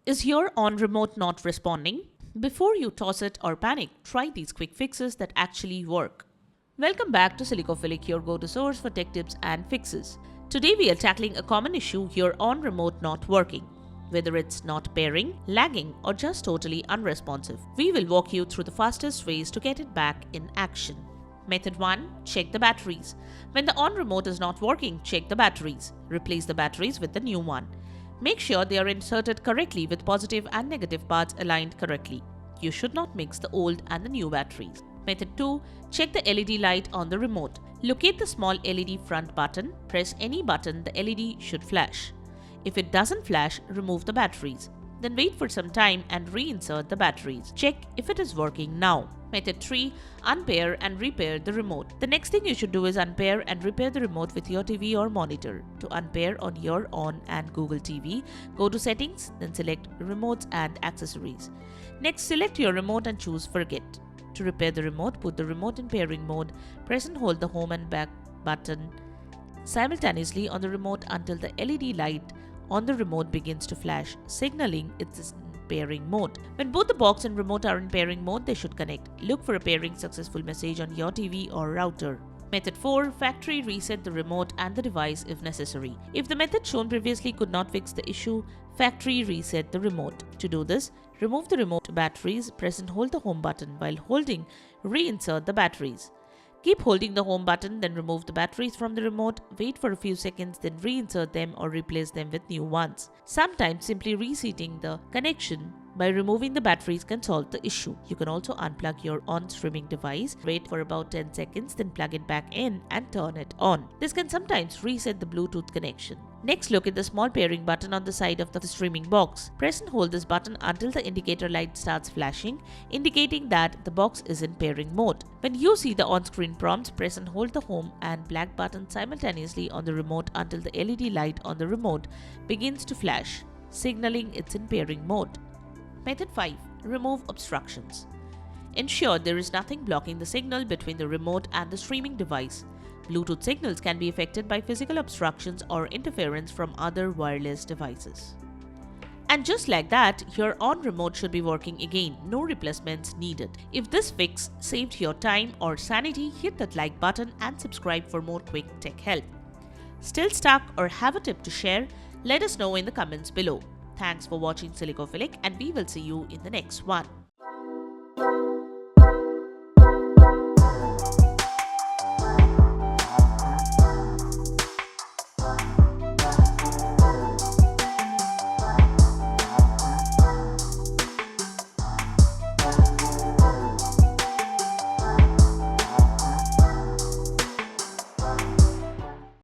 Is your ON remote not responding? Before you toss it or panic, try these quick fixes that actually work. Welcome back to Silicophilic, your go-to source for tech tips and fixes. Today we are tackling a common issue, your ON remote not working. Whether it's not pairing, lagging, or just totally unresponsive, we will walk you through the fastest ways to get it back in action. Method 1. Check the batteries. When the ON remote is not working, check the batteries. Replace the batteries with the new one. Make sure they are inserted correctly with positive and negative parts aligned correctly. You should not mix the old and the new batteries. Method 2. Check the LED light on the remote. Locate the small LED front button. Press any button, the LED should flash. If it doesn't flash, remove the batteries. Then wait for some time and reinsert the batteries. Check if it is working now. Method 3. Unpair and repair the remote. The next thing you should do is unpair and repair the remote with your TV or monitor. To unpair on your ON and Google TV, go to Settings, then select Remotes and Accessories. Next, select your remote and choose Forget. To repair the remote, put the remote in pairing mode. Press and hold the home and back button simultaneously on the remote until the LED light on the remote begins to flash, signaling it's in pairing mode. When both the box and remote are in pairing mode, they should connect. Look for a pairing successful message on your TV or router. Method 4. Factory reset the remote and the device if necessary. If the method shown previously could not fix the issue, factory reset the remote. To do this, remove the remote batteries, press and hold the home button. While holding, reinsert the batteries. Keep holding the home button, then remove the batteries from the remote. Wait for a few seconds, then reinsert them or replace them with new ones. Sometimes simply reseating the connection by removing the batteries can solve the issue. You can also unplug your ON streaming device, wait for about 10 seconds, then plug it back in and turn it on. This can sometimes reset the Bluetooth connection. Next, look at the small pairing button on the side of the streaming box. Press and hold this button until the indicator light starts flashing, indicating that the box is in pairing mode. When you see the on-screen prompts, press and hold the home and black button simultaneously on the remote until the LED light on the remote begins to flash, signaling it's in pairing mode. Method 5. Remove obstructions. Ensure there is nothing blocking the signal between the remote and the streaming device. Bluetooth signals can be affected by physical obstructions or interference from other wireless devices. And just like that, your ON remote should be working again, no replacements needed. If this fix saved your time or sanity, hit that like button and subscribe for more quick tech help. Still stuck or have a tip to share? Let us know in the comments below. Thanks for watching Silicophilic, and we will see you in the next one.